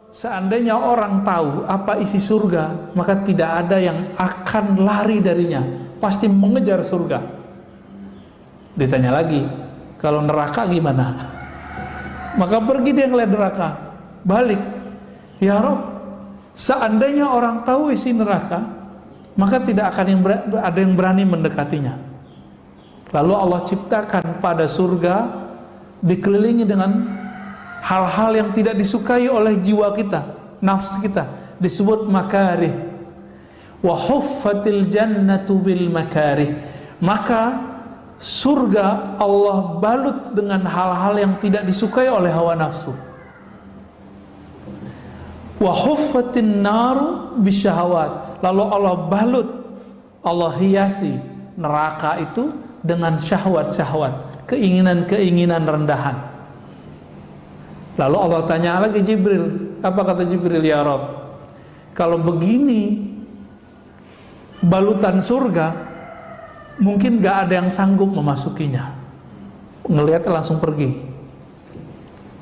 seandainya orang tahu apa isi surga, maka tidak ada yang akan lari darinya, pasti mengejar surga. Ditanya lagi, kalau neraka gimana? Maka pergi dia ngeliat neraka, balik, ya Rob, seandainya orang tahu isi neraka, maka tidak akan ada yang berani mendekatinya. Lalu Allah ciptakan pada surga dikelilingi dengan hal-hal yang tidak disukai oleh jiwa kita, nafsu kita, disebut makarih. Wa huffatil jannatu bil makarih. Maka surga Allah balut dengan hal-hal yang tidak disukai oleh hawa nafsu. Wa huffatin naru bisyahawat. Lalu Allah balut, Allah hiasi neraka itu dengan syahwat-syahwat, keinginan-keinginan rendahan. Lalu Allah tanya lagi Jibril, apa kata Jibril? Ya Rabb, kalau begini balutan surga, mungkin gak ada yang sanggup memasukinya. Ngelihat langsung pergi.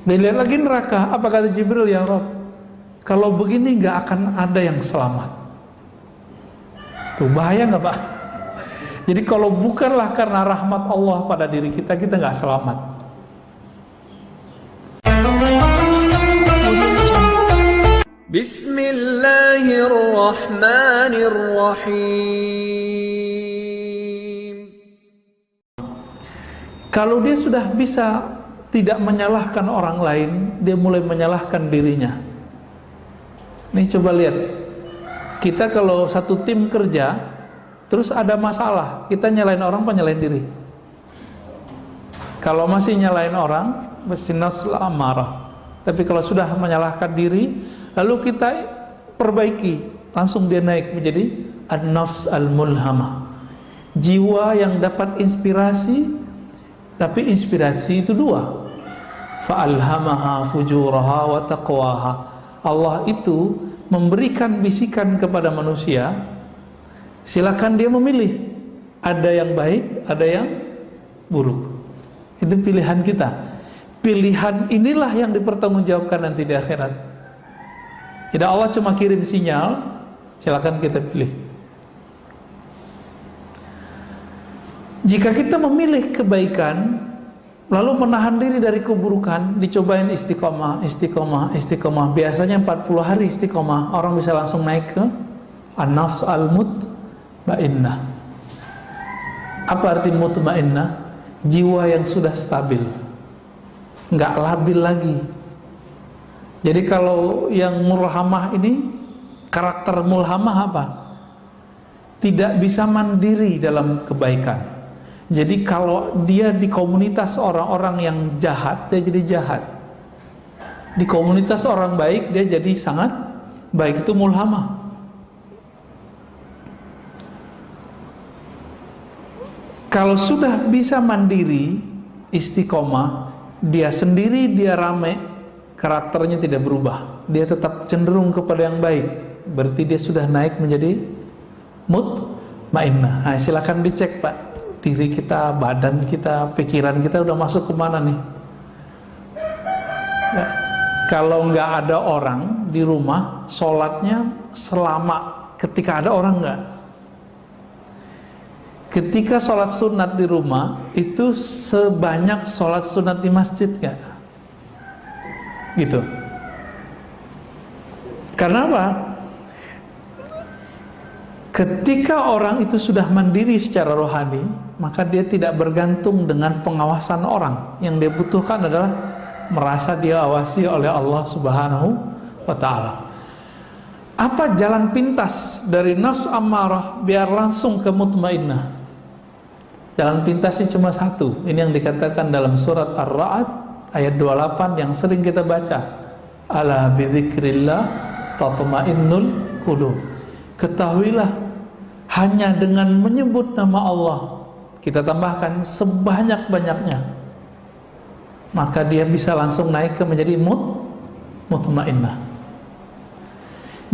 Dilihat lagi neraka, apa kata Jibril? Ya Rabb, kalau begini gak akan ada yang selamat. Tuh bahaya gak Pak? Jadi kalau bukanlah karena rahmat Allah pada diri kita, kita gak selamat. Bismillahirrahmanirrahim. Kalau dia sudah bisa tidak menyalahkan orang lain, dia mulai menyalahkan dirinya. Nih coba lihat, kita kalau satu tim kerja, terus ada masalah, kita nyalain orang apa nyalain diri? Kalau masih nyalain orang, mesti nafsul amarah. Tapi kalau sudah menyalahkan diri, lalu kita perbaiki, langsung dia naik menjadi an-nafs al-mulhamah, jiwa yang dapat inspirasi. Tapi inspirasi itu dua, fa'alhamaha fujuraha wa taqwaha. Allah itu memberikan bisikan kepada manusia, silakan dia memilih, ada yang baik, ada yang buruk. Itu pilihan kita. Pilihan inilah yang dipertanggungjawabkan nanti di akhirat. Tidak Allah cuma kirim sinyal, silakan kita pilih. Jika kita memilih kebaikan, lalu menahan diri dari keburukan, dicobain istiqomah. Biasanya 40 hari istiqomah, orang bisa langsung naik ke an-nafs al-mutmainnah. Apa arti mutmainnah? Jiwa yang sudah stabil, nggak labil lagi. Jadi kalau yang mulhamah ini, karakter mulhamah apa? Tidak bisa mandiri dalam kebaikan. Jadi kalau dia di komunitas orang-orang yang jahat, dia jadi jahat. Di komunitas orang baik, dia jadi sangat baik. Itu mulhamah. Kalau sudah bisa mandiri, istiqomah, dia sendiri, dia rame, karakternya tidak berubah, dia tetap cenderung kepada yang baik. Berarti dia sudah naik menjadi mutmainnah. Nah, silakan dicek Pak, diri kita, badan kita, pikiran kita udah masuk kemana nih? Ya. Kalau nggak ada orang di rumah, sholatnya selama ketika ada orang nggak? Ketika sholat sunat di rumah itu sebanyak sholat sunat di masjid nggak? Gitu. Karena apa? Ketika orang itu sudah mandiri secara rohani, maka dia tidak bergantung dengan pengawasan orang. Yang dia butuhkan adalah merasa diawasi oleh Allah Subhanahu wa ta'ala. Apa jalan pintas dari nafs ammarah biar langsung ke mutmainnah? Jalan pintasnya cuma satu. Ini yang dikatakan dalam surat Ar-Ra'd ayat 28 yang sering kita baca. Ala bidzikrillah tatma'innul qulub. Ketahuilah, hanya dengan menyebut nama Allah, kita tambahkan sebanyak-banyaknya, maka dia bisa langsung naik ke menjadi mutmainnah.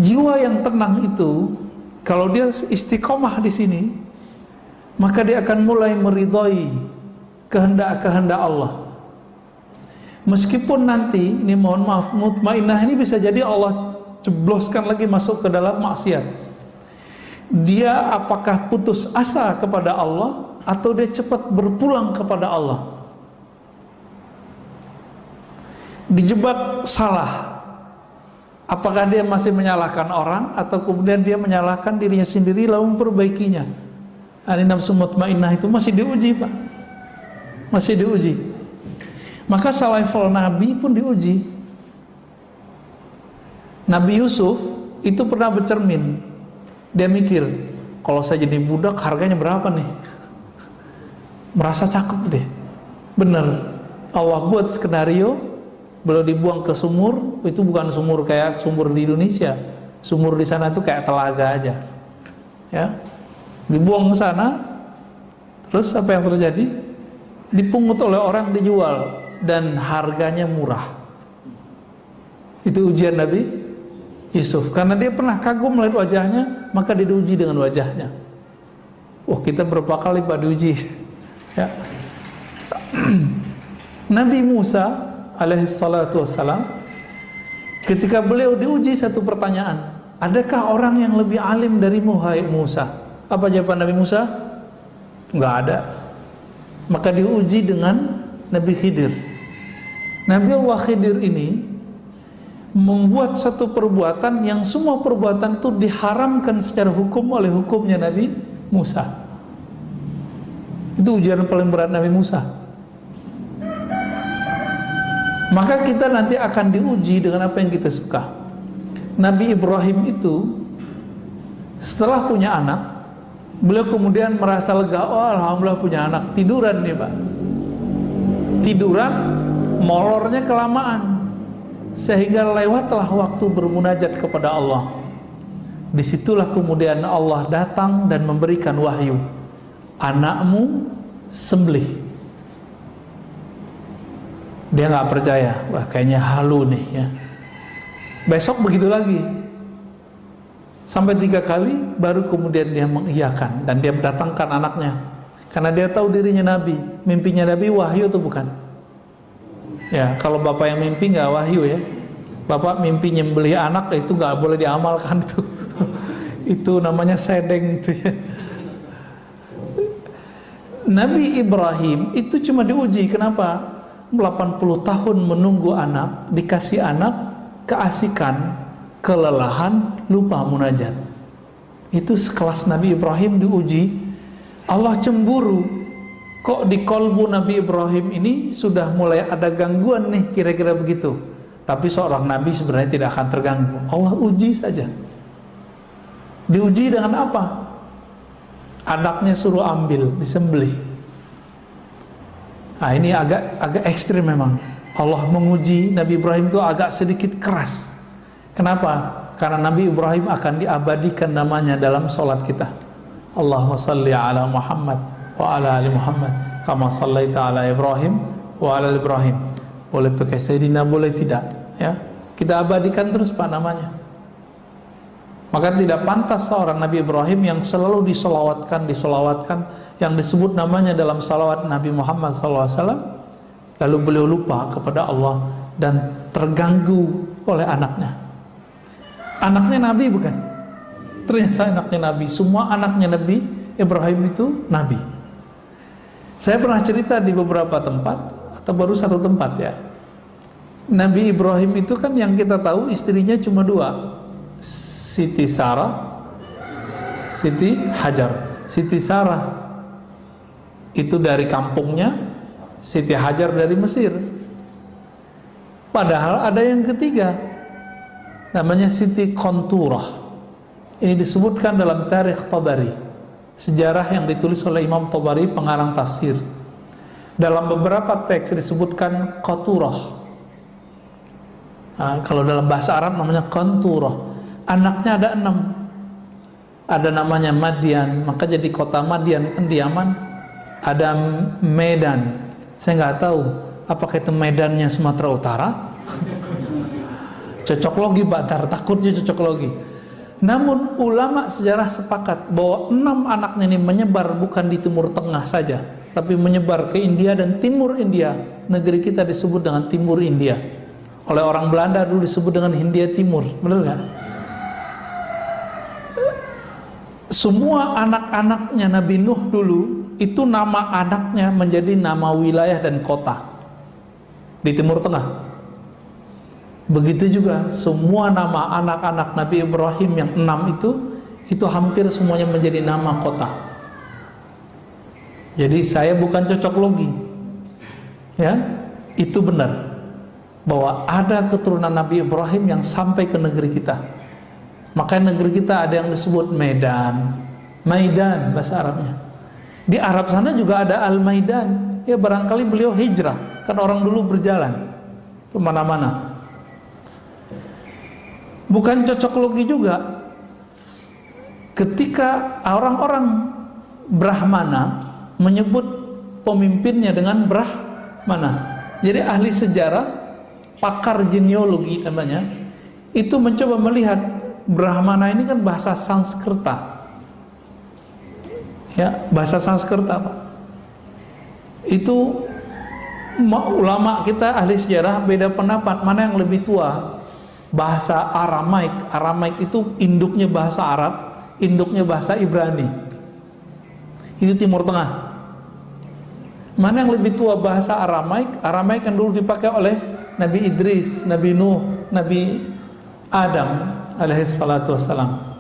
Jiwa yang tenang itu, kalau dia istiqomah di sini, maka dia akan mulai meridhai kehendak-kehendak Allah. Meskipun nanti, ini mohon maaf, mutmainnah ini bisa jadi Allah cebloskan lagi masuk ke dalam maksiat. Dia apakah putus asa kepada Allah atau dia cepat berpulang kepada Allah? Dijebak salah, apakah dia masih menyalahkan orang atau kemudian dia menyalahkan dirinya sendiri lalu memperbaikinya? Ini nafsu mutmainnah itu masih diuji, Pak. Masih diuji. Maka selevel Nabi pun diuji. Nabi Yusuf itu pernah bercermin. Dia mikir, kalau saya jadi budak harganya berapa nih? Merasa cakep deh. Bener, Allah buat skenario, beliau dibuang ke sumur. Itu bukan sumur kayak sumur di Indonesia. Sumur di sana itu kayak telaga aja. Ya, dibuang ke sana. Terus apa yang terjadi? Dipungut oleh orang, dijual, dan harganya murah. Itu ujian Nabi Yusuf. Karena dia pernah kagum melihat wajahnya, maka dia diuji dengan wajahnya. Kita berapa kali Pak diuji? Ya. Nabi Musa alaihissalatu wassalam, ketika beliau diuji satu pertanyaan, adakah orang yang lebih alim darimu, hai Musa? Apa jawaban Nabi Musa? Enggak ada. Maka diuji dengan Nabi Khidir. Nabi Allah Khidir ini membuat satu perbuatan yang semua perbuatan itu diharamkan secara hukum oleh hukumnya Nabi Musa. Itu ujian paling berat Nabi Musa. Maka kita nanti akan diuji dengan apa yang kita suka. Nabi Ibrahim itu setelah punya anak, beliau kemudian merasa lega, alhamdulillah punya anak. Tiduran nih Pak, tiduran, molornya kelamaan, sehingga lewatlah waktu bermunajat kepada Allah. Disitulah kemudian Allah datang dan memberikan wahyu, anakmu sembelih. Dia nggak percaya, wah kayaknya halu nih ya. Besok begitu lagi, sampai 3 kali, baru kemudian dia mengiyakan dan dia mendatangkan anaknya. Karena dia tahu dirinya Nabi, mimpinya Nabi wahyu atau bukan? Ya, kalau bapak yang mimpi nggak wahyu ya. Bapak mimpi nyembelih anak itu nggak boleh diamalkan itu. Itu namanya sedeng itu ya. Nabi Ibrahim itu cuma diuji, kenapa? 80 tahun menunggu anak, dikasih anak, keasikan, kelelahan, lupa munajat. Itu sekelas Nabi Ibrahim diuji. Allah cemburu, kok di kolbu Nabi Ibrahim ini sudah mulai ada gangguan nih, kira-kira begitu. Tapi seorang Nabi sebenarnya tidak akan terganggu. Allah uji saja. Diuji dengan apa? Anaknya suruh ambil, disembelih. Nah ini agak ekstrim memang. Allah menguji Nabi Ibrahim itu agak sedikit keras. Kenapa? Karena Nabi Ibrahim akan diabadikan namanya dalam sholat kita. Allahumma salli ala Muhammad wa ala ali Muhammad kama sallaita ala Ibrahim wa ala Ibrahim. Boleh pakai Sayyidina, boleh tidak ya. Kita abadikan terus Pak namanya. Maka tidak pantas seorang Nabi Ibrahim yang selalu disolawatkan, yang disebut namanya dalam salawat Nabi Muhammad SAW, lalu beliau lupa kepada Allah dan terganggu oleh anaknya. Anaknya Nabi bukan? Ternyata anaknya Nabi. Semua anaknya Nabi Ibrahim itu Nabi. Saya pernah cerita di beberapa tempat, atau baru satu tempat ya. Nabi Ibrahim itu kan yang kita tahu istrinya cuma 2, Siti Sarah, Siti Hajar. Siti Sarah itu dari kampungnya, Siti Hajar dari Mesir. Padahal ada yang ketiga, namanya Siti Qanturah. Ini disebutkan dalam Tarikh Tabari, sejarah yang ditulis oleh Imam Tabari, pengarang tafsir. Dalam beberapa teks disebutkan Qaturah. Kalau dalam bahasa Arab namanya Qanturah. Anaknya ada 6. Ada namanya Madian, maka jadi kota Madian kan di Yaman. Ada Medan, saya nggak tahu apakah itu Medannya Sumatera Utara. Cocok logi Batar, takutnya cocok logi. Namun ulama sejarah sepakat bahwa 6 anaknya ini menyebar bukan di Timur Tengah saja, tapi menyebar ke India dan timur India. Negeri kita disebut dengan timur India. Oleh orang Belanda dulu disebut dengan Hindia Timur, benar nggak? Semua anak-anaknya Nabi Nuh dulu itu nama anaknya menjadi nama wilayah dan kota di Timur Tengah. Begitu juga semua nama anak-anak Nabi Ibrahim yang 6 itu hampir semuanya menjadi nama kota. Jadi saya bukan cocok logi, ya, itu benar bahwa ada keturunan Nabi Ibrahim yang sampai ke negeri kita. Makanya negeri kita ada yang disebut Medan, Maidan bahasa Arabnya. Di Arab sana juga ada Al-Maidan. Ya barangkali beliau hijrah, kan orang dulu berjalan kemana-mana. Bukan cocok logi juga ketika orang-orang Brahmana menyebut pemimpinnya dengan Brahmana. Jadi ahli sejarah, pakar genealogi namanya, itu mencoba melihat Brahmana ini kan bahasa Sanskerta, ya, bahasa Sanskerta, Pak. Itu ulama kita ahli sejarah beda pendapat mana yang lebih tua. Bahasa Aramaik itu induknya bahasa Arab, induknya bahasa Ibrani. Itu Timur Tengah. Mana yang lebih tua bahasa Aramaik yang dulu dipakai oleh Nabi Idris, Nabi Nuh, Nabi Adam alaihissalatu wassalam.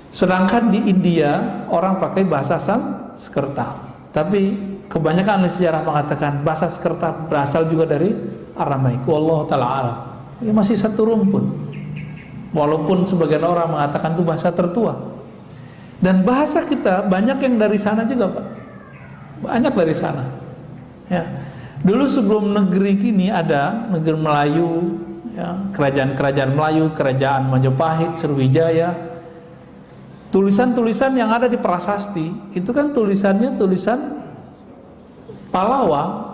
Sedangkan di India orang pakai bahasa Sanskerta. Tapi kebanyakan ahli sejarah mengatakan bahasa Sanskerta berasal juga dari Aramaik. Wallahu ta'ala alam. Ya, masih satu rumpun. Walaupun sebagian orang mengatakan itu bahasa tertua. Dan bahasa kita banyak yang dari sana juga, Pak. Banyak dari sana. Ya. Dulu sebelum negeri kini ada negeri Melayu, ya, kerajaan-kerajaan Melayu, kerajaan Majapahit, Sriwijaya. Tulisan-tulisan yang ada di prasasti itu kan tulisannya tulisan Palawa.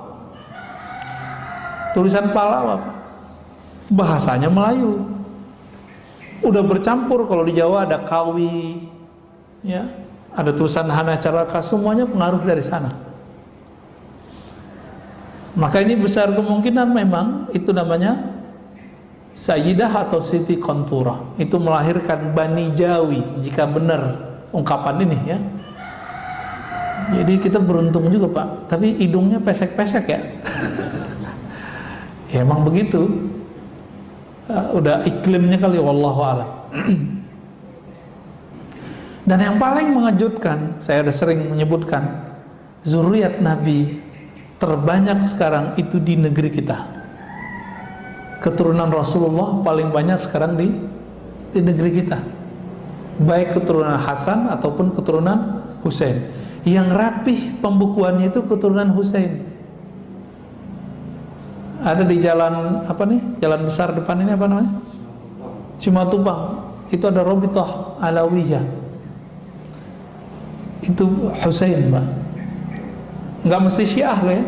Tulisan Palawa, Pak. Bahasanya Melayu. Udah bercampur, kalau di Jawa ada Kawi, ya, ada tulisan Hana Caraka, semuanya pengaruh dari sana. Maka ini besar kemungkinan memang itu namanya Sayyidah atau Siti Kontura. Itu melahirkan Bani Jawi, jika benar ungkapan ini, ya. Jadi kita beruntung juga, Pak. Tapi hidungnya pesek-pesek, ya. Ya emang begitu. Udah iklimnya kali, wallahu a'lam. Dan yang paling mengejutkan, saya udah sering menyebutkan, zuriat Nabi terbanyak sekarang itu di negeri kita. Keturunan Rasulullah paling banyak sekarang di negeri kita, baik keturunan Hasan ataupun keturunan Husain. Yang rapih pembukuannya itu keturunan Husain. Ada di jalan apa nih? Jalan besar depan ini apa namanya? Cimatubang. Itu ada Robitoh Alawiyah. Itu Husain, Pak. Nggak mesti Syiah loh, ya.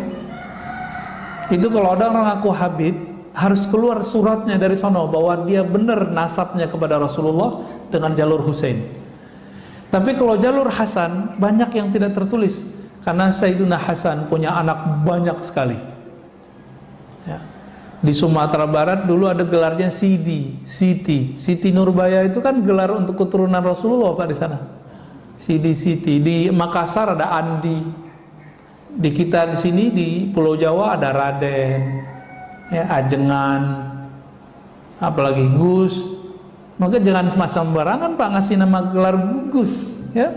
Itu kalau ada orang ngaku Habib, harus keluar suratnya dari sono bahwa dia benar nasabnya kepada Rasulullah dengan jalur Husain. Tapi kalau jalur Hasan banyak yang tidak tertulis, karena Sayyidina Hasan punya anak banyak sekali. Ya. Di Sumatera Barat dulu ada gelarnya Siti Nurbaya, itu kan gelar untuk keturunan Rasulullah, Pak, di sana. Siti. Di Makassar ada Andi. Di kita di sini di Pulau Jawa ada Raden, ya, Ajengan, apalagi Gus. Maka jangan sembarangan, Pak, ngasih nama gelar Gus, ya.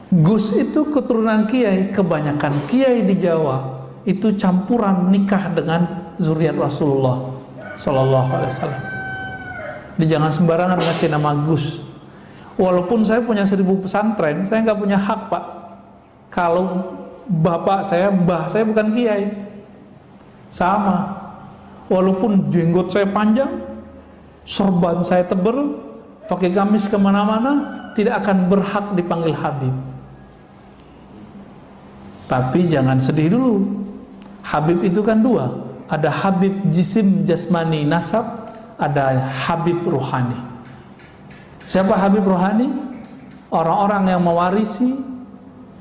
Gus itu keturunan kiai. Kebanyakan kiai di Jawa itu campuran nikah dengan zuriat Rasulullah Sallallahu Alaihi Wasallam. Jadi jangan sembarangan ngasih nama Gus. Walaupun saya punya 1000 pesantren, saya nggak punya hak, Pak. Kalau mbah saya bukan kiai. Sama. Walaupun jenggot saya panjang, sorban saya tebal, pakai gamis kemana-mana, tidak akan berhak dipanggil Habib. Tapi jangan sedih dulu. Habib itu kan dua. Ada Habib jisim jasmani nasab, ada Habib ruhani. Siapa Habib ruhani? Orang-orang yang mewarisi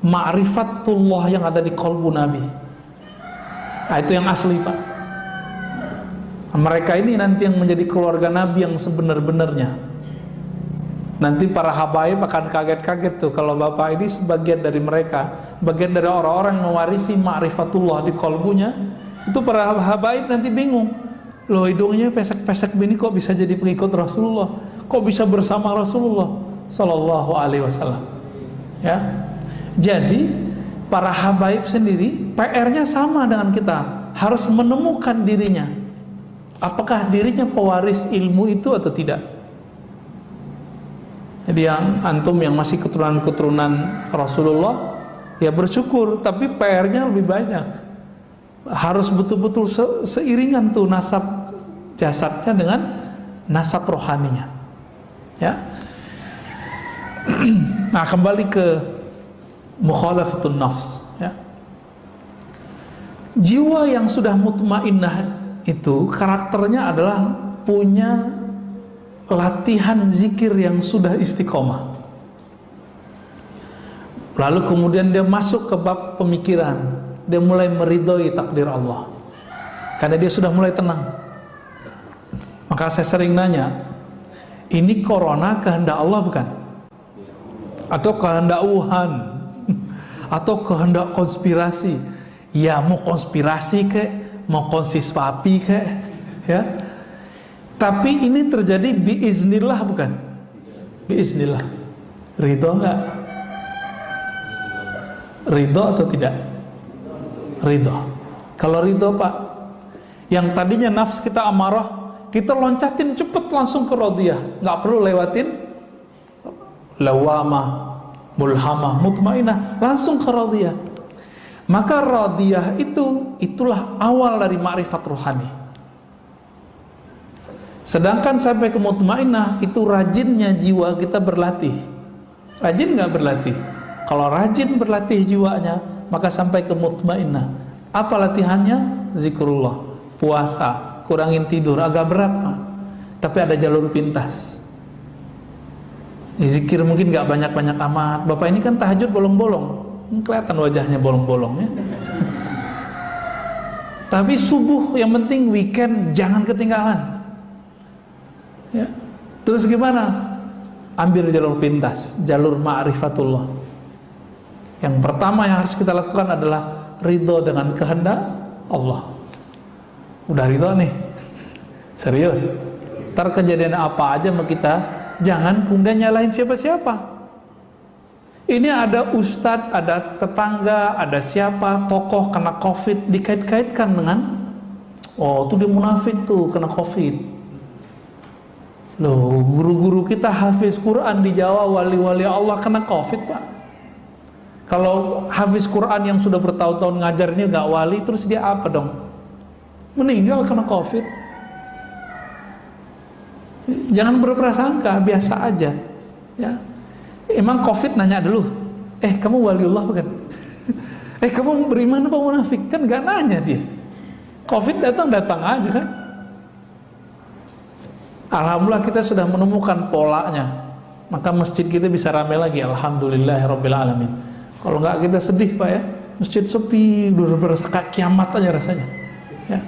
ma'rifatullah yang ada di qalbu Nabi. Nah, itu yang asli, Pak. Mereka ini nanti yang menjadi keluarga Nabi yang sebenar-benarnya. Nanti para habaib akan kaget-kaget tuh kalau Bapak ini sebagian dari mereka, bagian dari orang-orang mewarisi ma'rifatullah di qalbunya. Itu para habaib nanti bingung. Loh, hidungnya pesek-pesek begini kok bisa jadi pengikut Rasulullah? Kok bisa bersama Rasulullah sallallahu alaihi wasallam? Ya. Jadi para habaib sendiri PR-nya sama dengan kita, harus menemukan dirinya. Apakah dirinya pewaris ilmu itu atau tidak? Jadi yang antum yang masih keturunan-keturunan Rasulullah, ya bersyukur, tapi PR-nya lebih banyak. Harus betul-betul seiringan tuh nasab jasadnya dengan nasab rohaninya. Ya. Nah, kembali ke mukhalafatun nafs, ya. Jiwa yang sudah mutmainnah itu karakternya adalah punya latihan zikir yang sudah istiqomah. Lalu kemudian dia masuk ke bab pemikiran, dia mulai meridhoi takdir Allah karena dia sudah mulai tenang. Maka saya sering nanya, ini corona kehendak Allah bukan? Atau kehendak Wuhan? Atau kehendak konspirasi? Ya, mau konspirasi kek, mau konsispapi kek, ya. Tapi ini terjadi biiznillah bukan? Biiznillah. Ridho enggak? Ridho atau tidak? Ridho. Kalau ridho, Pak, yang tadinya nafs kita amarah, kita loncatin cepet langsung ke radiyah, nggak perlu lewatin lawamah, mulhamah, mutmainah, langsung ke radiyah. Maka radiyah itulah awal dari ma'rifat rohani. Sedangkan sampai ke mutmainah itu rajinnya jiwa kita berlatih. Rajin nggak berlatih? Kalau rajin berlatih jiwanya, maka sampai ke mutmainah. Apa latihannya? Zikrullah, puasa, kurangin tidur, agak berat, Pak. Tapi ada jalur pintas. Zikir mungkin nggak banyak-banyak amat. Bapak ini kan tahajud bolong-bolong, kelihatan wajahnya bolong-bolong, ya. Tapi subuh yang penting, weekend jangan ketinggalan. Ya. Terus gimana? Ambil jalur pintas, jalur ma'rifatullah. Yang pertama yang harus kita lakukan adalah ridho dengan kehendak Allah. Udah ridho nih, serius. Ntar kejadian apa aja sama kita, jangan kemudian nyalahin siapa-siapa. Ini ada ustadz, ada tetangga, ada siapa, tokoh kena covid, dikait-kaitkan dengan, oh tuh dia munafik tuh kena covid. Loh, guru-guru kita hafiz Quran di Jawa, wali-wali Allah kena covid, Pak. Kalau hafiz Quran yang sudah bertahun-tahun ngajar ini gak wali, terus dia apa dong? Meninggal kena covid. Jangan berprasangka, biasa aja, ya. Emang covid nanya dulu, kamu waliullah bukan? Kamu beriman apa munafik? Kan gak nanya dia. Covid datang aja kan. Alhamdulillah kita sudah menemukan polanya, maka masjid kita bisa ramai lagi. Alhamdulillahirrabbilalamin. Kalau nggak kita sedih, Pak, ya. Masjid sepi, udah berasa kayak kiamat aja rasanya, ya.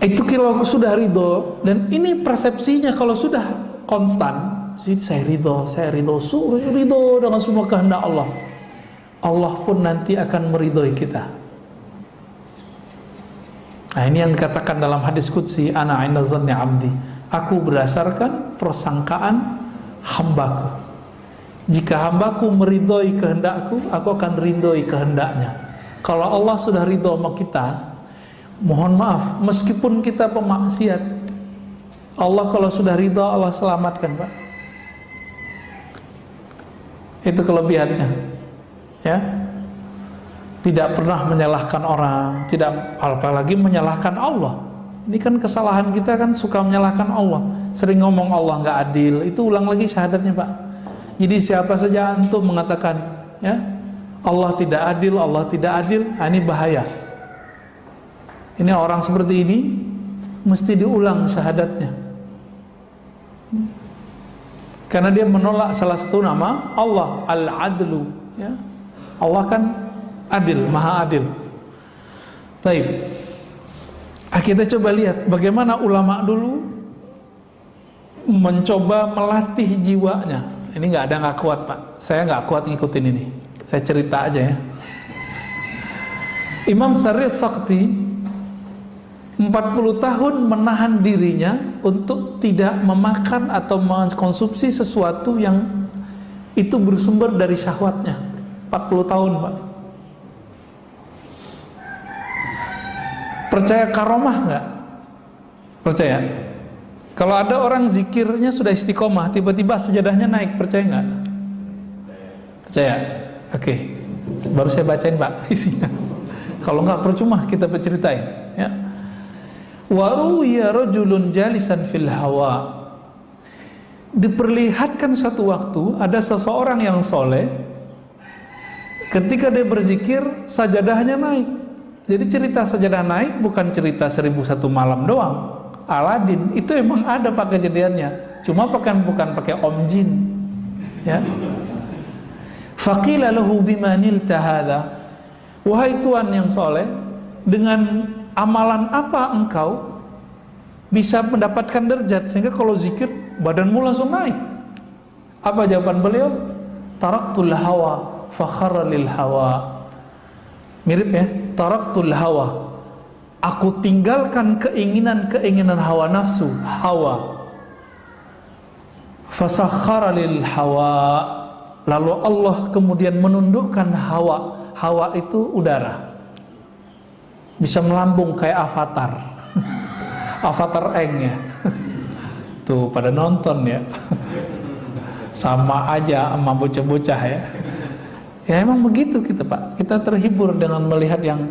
Itu kalau sudah ridho, dan ini persepsinya kalau sudah konstan, saya ridho dengan semua kehendak Allah, Allah pun nanti akan meridhoi kita. Nah, ini yang dikatakan dalam hadis qudsi, ana 'inda dhanni 'abdi. Aku berdasarkan persangkaan hambaku. Jika hambaku meridhoi kehendakku, aku akan ridhoi kehendaknya. Kalau Allah sudah ridho sama kita, mohon maaf, meskipun kita pemaksiat, Allah kalau sudah ridho, Allah selamatkan, Pak. Itu kelebihannya, ya. Tidak pernah menyalahkan orang, tidak, apalagi menyalahkan Allah. Ini kan kesalahan kita, kan suka menyalahkan Allah. Sering ngomong Allah nggak adil, itu ulang lagi syahadatnya, Pak. Jadi siapa saja antum mengatakan, ya, Allah tidak adil, nah, ini bahaya. Ini orang seperti ini mesti diulang syahadatnya. Karena dia menolak salah satu nama Allah, Al-Adlu, ya. Allah kan adil, maha adil. Baik. Kita coba lihat bagaimana ulama dulu mencoba melatih jiwanya. Ini nggak kuat, Pak. Saya nggak kuat ngikutin ini. Saya cerita aja ya. Imam Sari Sakti 40 tahun menahan dirinya untuk tidak memakan atau mengkonsumsi sesuatu yang itu bersumber dari syahwatnya. 40 tahun, Pak. Percaya karomah nggak? Percaya? Kalau ada orang zikirnya sudah istiqomah, tiba-tiba sejadahnya naik, percaya nggak? Percaya? Oke. Baru saya bacain, Pak, isinya. Kalau nggak percuma kita berceritain, ya. Wa ruwiya rajulun jalisan fil hawa. Diperlihatkan suatu waktu ada seseorang yang soleh, ketika dia berzikir sajadahnya naik. Jadi cerita sajadah naik bukan cerita 1001 malam doang. Aladin itu emang ada Pak kejadiannya, cuma bukan pakai om jin, ya. Faqila lahu bimanilta hadza. Wahai Tuhan yang soleh, dengan amalan apa engkau bisa mendapatkan derajat sehingga kalau zikir badanmu langsung naik? Apa jawaban beliau? Taraktul hawa fakhara lil hawa. Mirip ya, taraktul hawa. Aku tinggalkan keinginan hawa nafsu, hawa. Fasakhara lil hawa. Lalu Allah kemudian menundukkan hawa. Hawa itu udara. Bisa melambung kayak avatar. Avatar Eng ya. Tuh pada nonton ya. Sama aja sama bocah-bocah ya. Ya emang begitu kita, Pak. Kita terhibur dengan melihat yang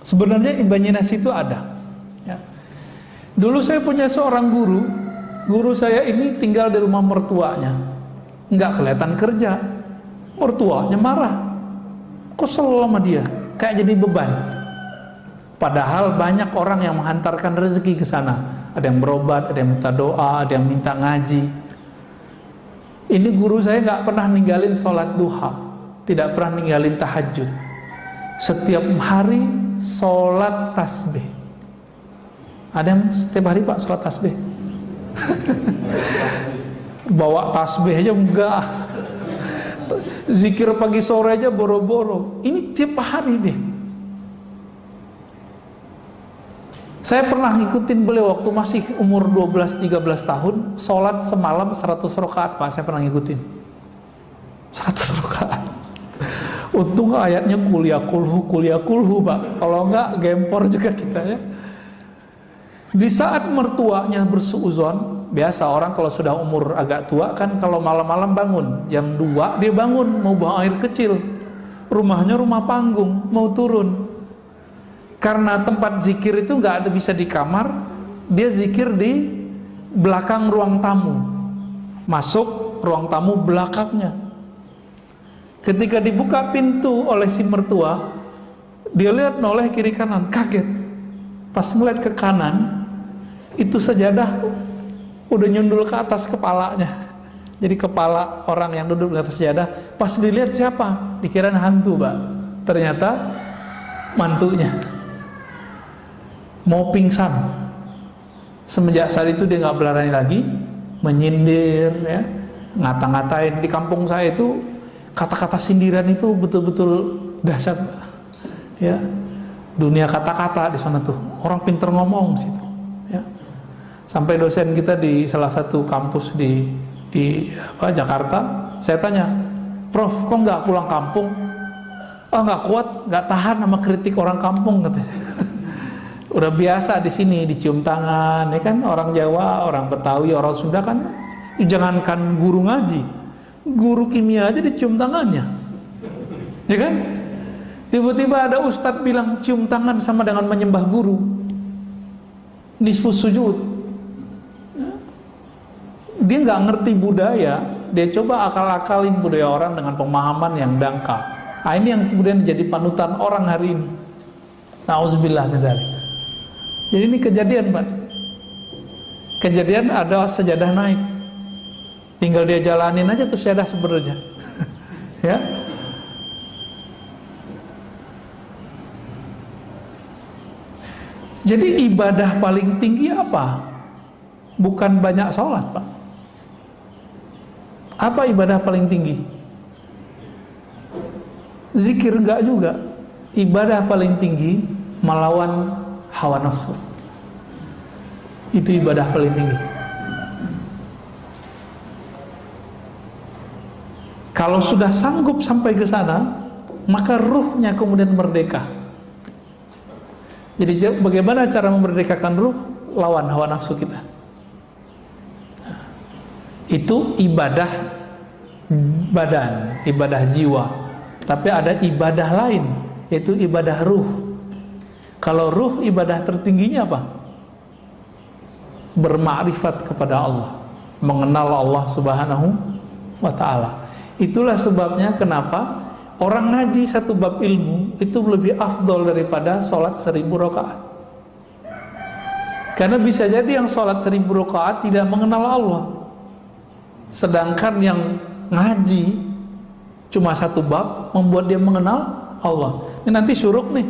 sebenarnya imajinasi itu ada, ya. Dulu saya punya seorang guru. Guru saya ini tinggal di rumah mertuanya, nggak kelihatan kerja. Mertuanya marah, kesel sama dia, kayak jadi beban. Padahal banyak orang yang menghantarkan rezeki ke sana. Ada yang berobat, ada yang minta doa, ada yang minta ngaji. Ini guru saya nggak pernah ninggalin sholat duha, tidak pernah ninggalin tahajud. Setiap hari sholat tasbih. Ada yang setiap hari Pak sholat tasbih? Bawa tasbih aja enggak. Zikir pagi sore aja boro-boro. Ini tiap hari deh. Saya pernah ngikutin beliau waktu masih umur 12-13 tahun, sholat semalam 100 rakaat Pak, saya pernah ngikutin 100 rakaat. Untung ayatnya kuliah kulhu Pak, kalau enggak gempor juga kita ya. Di saat mertuanya bersuuzon, biasa orang kalau sudah umur agak tua kan kalau malam-malam bangun jam 2 dia bangun mau buang air kecil, rumahnya rumah panggung, mau turun. Karena tempat zikir itu nggak ada bisa di kamar, dia zikir di belakang ruang tamu. Masuk ruang tamu belakangnya. Ketika dibuka pintu oleh si mertua, dia lihat noleh kiri kanan, kaget. Pas ngeliat ke kanan, itu sajadah udah nyundul ke atas kepalanya. Jadi kepala orang yang duduk di atas sajadah, pas dilihat siapa? Dikirain hantu, Pak. Ternyata mantunya. Mau pingsan. Semenjak saat itu dia nggak berani lagi menyindir, ya, ngata-ngatain. Di kampung saya itu kata-kata sindiran itu betul-betul dahsyat, ya. Dunia kata-kata di sana tuh, orang pinter ngomong situ, ya. Sampai dosen kita di salah satu kampus di Jakarta, saya tanya, Prof, kok nggak pulang kampung? Oh nggak kuat, nggak tahan sama kritik orang kampung, katanya. Udah biasa di sini dicium tangan, ya kan, orang Jawa, orang Betawi, orang Sunda kan, jangankan guru ngaji, guru kimia aja dicium tangannya, ya kan? Tiba-tiba ada ustadz bilang cium tangan sama dengan menyembah guru, nisfus sujud. Dia nggak ngerti budaya, dia coba akal-akalin budaya orang dengan pemahaman yang dangkal. Nah, ini yang kemudian jadi panutan orang hari ini. Nauzubillah min dzalik. Jadi ini kejadian, Pak. Kejadian ada sajadah naik. Tinggal dia jalanin aja tuh syahadah sebenarnya. Ya. Jadi ibadah paling tinggi apa? Bukan banyak sholat, Pak. Apa ibadah paling tinggi? Zikir enggak juga. Ibadah paling tinggi melawan hawa nafsu. Itu ibadah paling tinggi. Kalau sudah sanggup sampai ke sana, maka ruhnya kemudian merdeka. Jadi bagaimana cara memerdekakan ruh? Lawan hawa nafsu kita. Itu ibadah badan, ibadah jiwa. Tapi ada ibadah lain, yaitu ibadah ruh. Kalau ruh, ibadah tertingginya apa? Bermakrifat kepada Allah, mengenal Allah Subhanahu wa ta'ala. Itulah sebabnya kenapa orang ngaji satu bab ilmu itu lebih afdol daripada sholat 1000 rakaat. Karena bisa jadi yang sholat 1000 rakaat tidak mengenal Allah, sedangkan yang ngaji cuma satu bab membuat dia mengenal Allah. Ini nanti syuruk nih.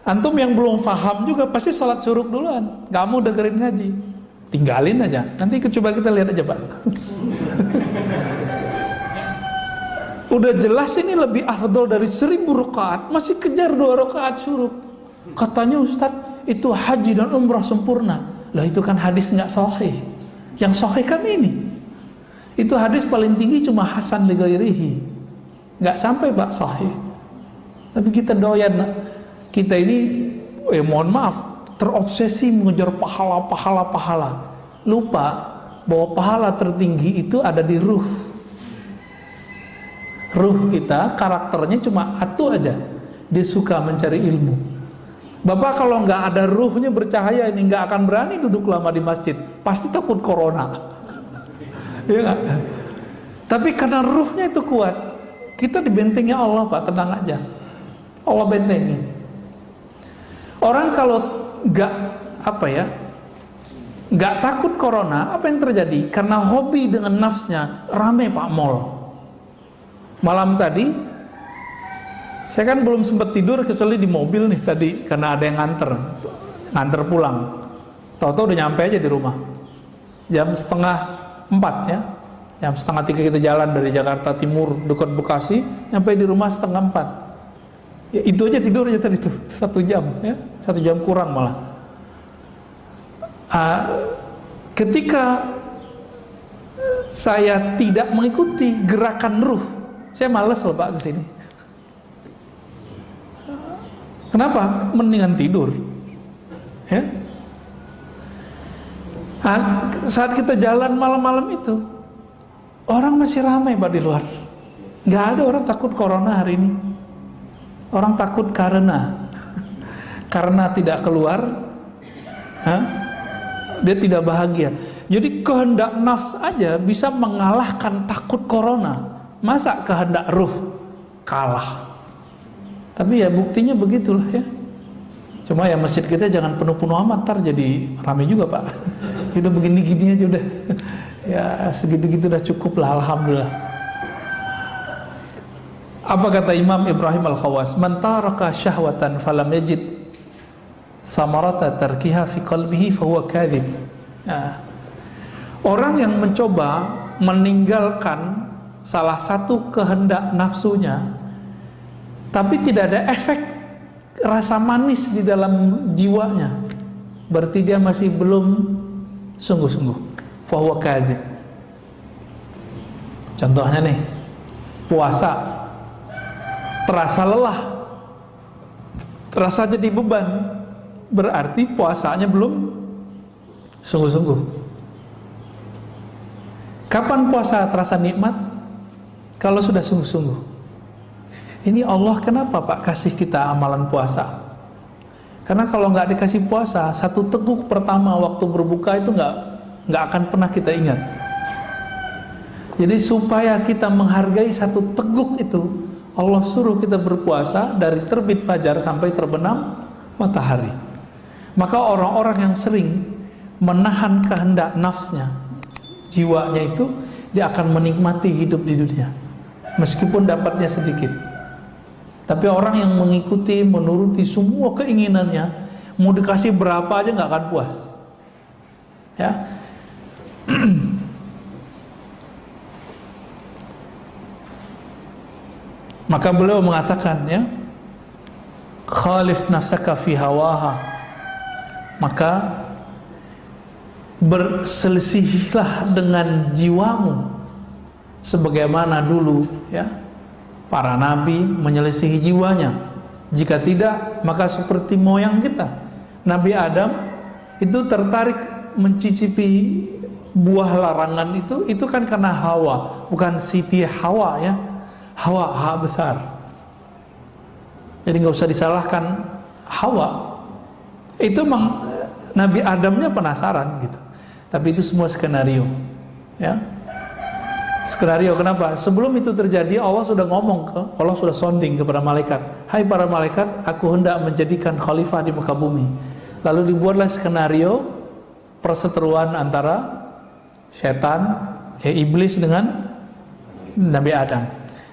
Antum yang belum paham juga pasti sholat syuruk duluan, gak mau dengerin ngaji, tinggalin aja. Nanti coba kita lihat aja, Pak. Udah jelas ini lebih afdol dari 1000 rakaat, masih kejar 2 rakaat syuruk. Katanya Ustadz, itu haji dan umrah sempurna. Lah itu kan hadis nggak sahih. Yang sahih kan ini. Itu hadis paling tinggi cuma hasan li ghairihi. Nggak sampai Pak sahih. Tapi kita doyan, kita ini mohon maaf, terobsesi mengejar pahala. Lupa bahwa pahala tertinggi itu ada di ruh. Ruh kita, karakternya cuma satu aja, dia suka mencari ilmu. Bapak kalau nggak ada ruhnya bercahaya ini nggak akan berani duduk lama di masjid, pasti takut corona. Ya gak? Tapi karena ruhnya itu kuat, kita dibentengi Allah, Pak, tenang aja, Allah bentengi. Orang kalau nggak takut corona, apa yang terjadi? Karena hobi dengan nafsnya, rame Pak mall. Malam tadi saya kan belum sempat tidur kecuali di mobil nih tadi, karena ada yang nganter pulang. Tahu-tahu udah nyampe aja di rumah jam 3:30 ya. Jam 2:30 kita jalan dari Jakarta Timur dekat Bekasi, nyampe di rumah 3:30. Ya itu aja tidur aja tadi tuh 1 jam ya, 1 jam kurang malah. Ketika saya tidak mengikuti gerakan ruh, saya malas loh Pak kesini. Kenapa? Mendingan tidur. Ya. Saat kita jalan malam-malam itu, orang masih ramai Pak di luar. Nggak ada orang takut corona hari ini. Orang takut karena tidak keluar, dia tidak bahagia. Jadi kehendak nafs aja bisa mengalahkan takut corona. Masa kehendak ruh kalah? Tapi ya buktinya begitulah ya. Cuma ya masjid kita jangan penuh-penuh amat, ntar jadi ramai juga Pak. Udah begini-gini aja udah. Ya segitu-gitu udah cukup lah, alhamdulillah. Apa kata Imam Ibrahim Al-Khawas? Man taraka syahwatan falam yajid samarata tarkiha fi qalbihi fahuwa kadhib. Ya. Orang yang mencoba meninggalkan salah satu kehendak nafsunya, tapi tidak ada efek rasa manis di dalam jiwanya, berarti dia masih belum sungguh-sungguh. Fahuwa kazib. Contohnya nih, puasa, terasa lelah, terasa jadi beban, berarti puasanya belum sungguh-sungguh. Kapan puasa terasa nikmat? Kalau sudah sungguh-sungguh. Ini Allah kenapa Pak kasih kita amalan puasa? Karena kalau nggak dikasih puasa, satu teguk pertama waktu berbuka itu nggak akan pernah kita ingat. Jadi supaya kita menghargai satu teguk itu, Allah suruh kita berpuasa dari terbit fajar sampai terbenam matahari. Maka orang-orang yang sering menahan kehendak nafsnya, jiwanya dia akan menikmati hidup di dunia meskipun dapatnya sedikit. Tapi orang yang mengikuti, menuruti semua keinginannya, mau dikasih berapa aja nggak akan puas. Ya. Maka beliau mengatakan, ya, khalif nafsaka fi hawaha, maka berselisihlah dengan jiwamu sebagaimana dulu, ya, para nabi menyelisihi jiwanya. Jika tidak, maka seperti moyang kita, Nabi Adam itu tertarik mencicipi buah larangan itu kan karena hawa, bukan Siti Hawa, ya, Hawa besar. Jadi nggak usah disalahkan Hawa. Itu Nabi Adamnya penasaran gitu. Tapi itu semua skenario, ya. Skenario kenapa? Sebelum itu terjadi, Allah sudah ngomong, Allah sudah sounding kepada malaikat. Hai para malaikat, aku hendak menjadikan khalifah di muka bumi. Lalu dibuatlah skenario perseteruan antara setan, iblis dengan Nabi Adam.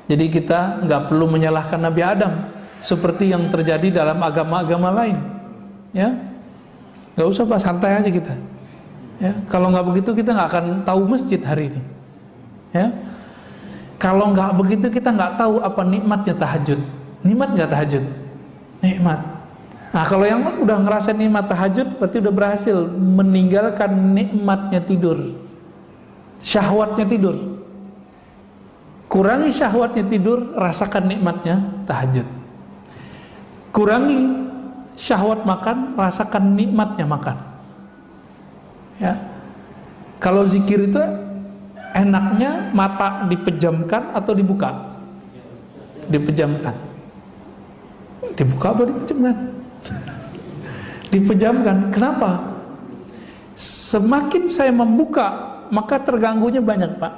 Jadi kita nggak perlu menyalahkan Nabi Adam seperti yang terjadi dalam agama-agama lain, ya. Nggak usah Pak, santai aja kita, ya. Kalau nggak begitu kita nggak akan tahu masjid hari ini, ya. Kalau nggak begitu kita nggak tahu apa nikmatnya tahajud. Nikmat nggak tahajud? Nikmat. Nah, kalau yang udah ngerasain nikmat tahajud berarti udah berhasil meninggalkan nikmatnya tidur, syahwatnya tidur. Kurangi syahwatnya tidur, rasakan nikmatnya tahajud. Kurangi syahwat makan, rasakan nikmatnya makan. Ya. Kalau zikir itu enaknya mata dipejamkan atau dibuka? Dipejamkan. Dibuka atau dipejamkan? Dipejamkan. Kenapa? Semakin saya membuka, maka terganggunya banyak, Pak.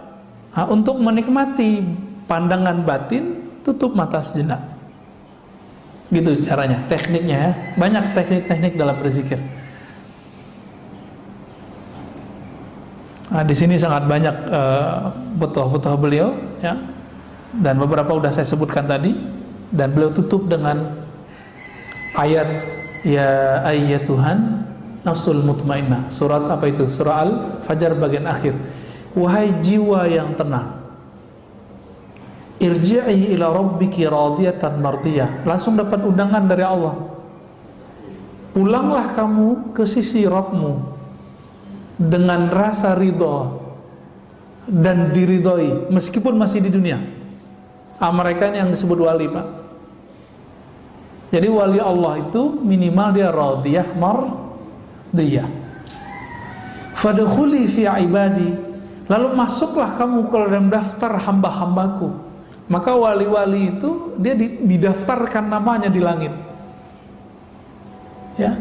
Nah, untuk menikmati pandangan batin, tutup mata sejenak. Gitu caranya, tekniknya, ya. Banyak teknik-teknik dalam berzikir. Nah, di sini sangat banyak butuh beliau, ya. Dan beberapa sudah saya sebutkan tadi, dan beliau tutup dengan ayat ya ayyatuhan nafsul mutmainnah. Surat apa itu? Surah Al-Fajr bagian akhir. Wahai jiwa yang tenang, irji'i ila rabbiki radiyatan mardiyah. Langsung dapat undangan dari Allah. Pulanglah kamu ke sisi Rabbmu dengan rasa ridho dan diridhoi meskipun masih di dunia. Mereka ini yang disebut wali, Pak. Jadi wali Allah itu minimal dia radiyah mardiyah. Fadkhuli fi ibadi. Lalu masuklah kamu ke dalam daftar hamba-hambaku. Maka wali-wali itu dia didaftarkan namanya di langit, ya.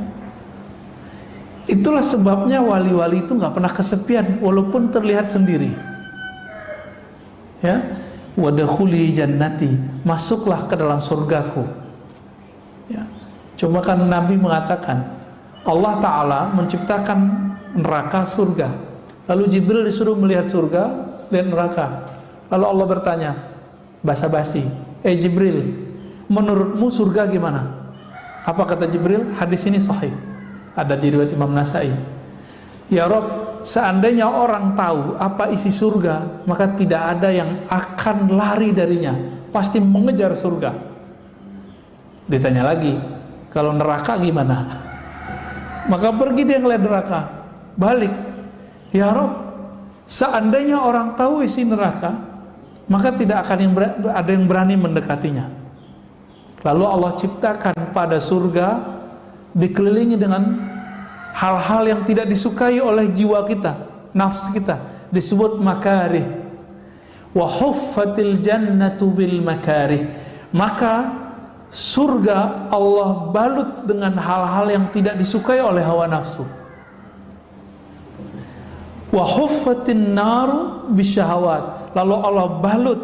Itulah sebabnya wali-wali itu nggak pernah kesepian walaupun terlihat sendiri, ya. Wadkhuli jannati, masuklah ke dalam surgaku, ya. Cuma kan Nabi mengatakan Allah Ta'ala menciptakan neraka, surga. Lalu Jibril disuruh melihat surga, lihat neraka. Lalu Allah bertanya basa-basi, Jibril, menurutmu surga gimana? Apa kata Jibril? Hadis ini sahih, ada di riwayat Imam Nasai. Ya Rob, seandainya orang tahu apa isi surga, maka tidak ada yang akan lari darinya, pasti mengejar surga. Ditanya lagi, kalau neraka gimana? Maka pergi dia ngeliat neraka, balik. Ya Rob, seandainya orang tahu isi neraka, maka tidak akan ada yang berani mendekatinya. Lalu Allah ciptakan pada surga dikelilingi dengan hal-hal yang tidak disukai oleh jiwa kita, nafsu kita, disebut makarih. Wa huffatil jannatu bil makarih. Maka surga Allah balut dengan hal-hal yang tidak disukai oleh hawa nafsu. Wa huffatin naru bisyahawat. Lalu Allah balut,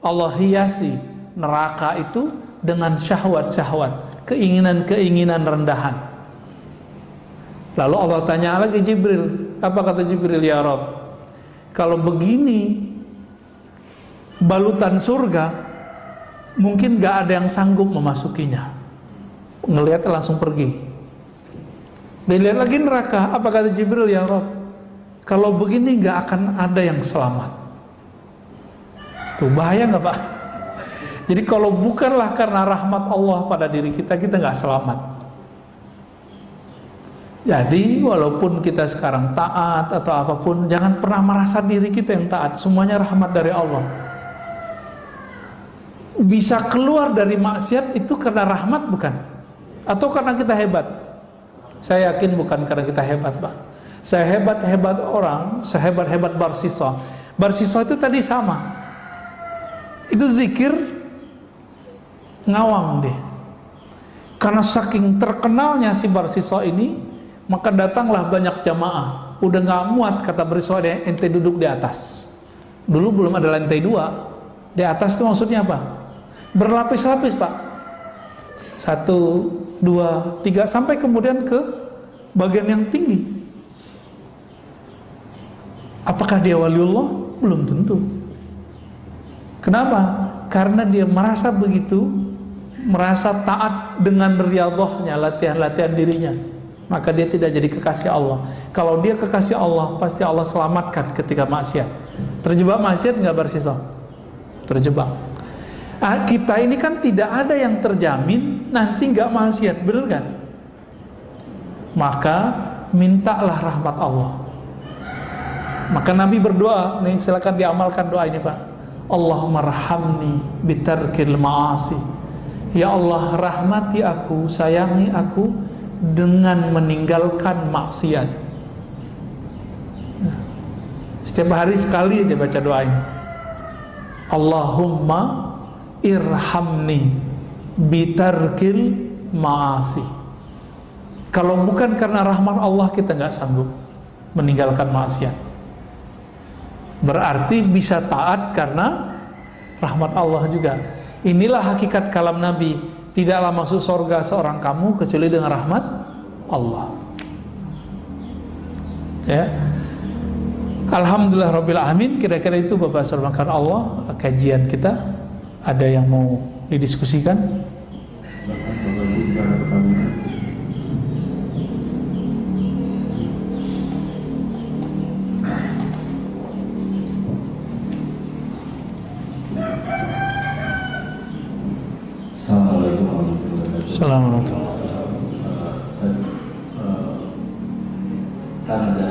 Allah hiasi neraka itu dengan syahwat-syahwat, keinginan-keinginan rendahan. Lalu Allah tanya lagi Jibril, apa kata Jibril? Ya Rabb, Kalau begini balutan surga, mungkin gak ada yang sanggup memasukinya. Ngelihat langsung pergi. Dilihat lagi neraka, apa kata Jibril, ya Rob, kalau begini gak akan ada yang selamat. Tuh bahaya gak Pak? Jadi kalau bukanlah karena rahmat Allah pada diri kita, kita gak selamat. Jadi walaupun kita sekarang taat atau apapun, jangan pernah merasa diri kita yang taat. Semuanya rahmat dari Allah. Bisa keluar dari maksiat itu karena rahmat bukan? Atau karena kita hebat? Saya yakin bukan karena kita hebat Pak. Sehebat-hebat orang, sehebat-hebat Barsisa, Barsisa itu tadi sama. Itu zikir ngawang deh. Karena saking terkenalnya si Barsisa ini, maka datanglah banyak jamaah. Udah gak muat kata Barsisa, ente duduk di atas. Dulu belum ada lantai 2. Di atas itu maksudnya apa? Berlapis-lapis Pak. 1, 2, 3 sampai kemudian ke bagian yang tinggi. Apakah dia waliullah? Belum tentu. Kenapa? Karena dia merasa begitu, merasa taat dengan riyadhahnya, latihan-latihan dirinya, maka dia tidak jadi kekasih Allah. Kalau dia kekasih Allah, pasti Allah selamatkan ketika maksiat. Terjebak maksiat nggak Barsisa? Terjebak. Kita ini kan tidak ada yang terjamin nanti nggak maksiat, benar kan? Maka mintalah rahmat Allah. Maka Nabi berdoa, nih silakan diamalkan doa ini Pak. Allahumma rahamni bitarkil ma'asi. Ya Allah, rahmati aku, sayangi aku dengan meninggalkan maksiat. Setiap hari sekali aja baca doa ini. Allahumma irhamni bitarkil ma'asi. Kalau bukan karena rahmat Allah, kita nggak sanggup meninggalkan maksiat. Berarti bisa taat karena rahmat Allah juga. Inilah hakikat kalam Nabi. Tidaklah masuk surga seorang kamu kecuali dengan rahmat Allah. Ya. Alhamdulillah Rabbil Alamin. Kira-kira itu Bapak Surmakan Allah kajian kita. Ada yang mau didiskusikan? Assalamualaikum warahmatullahi wabarakatuh. Assalamualaikum. Kan ada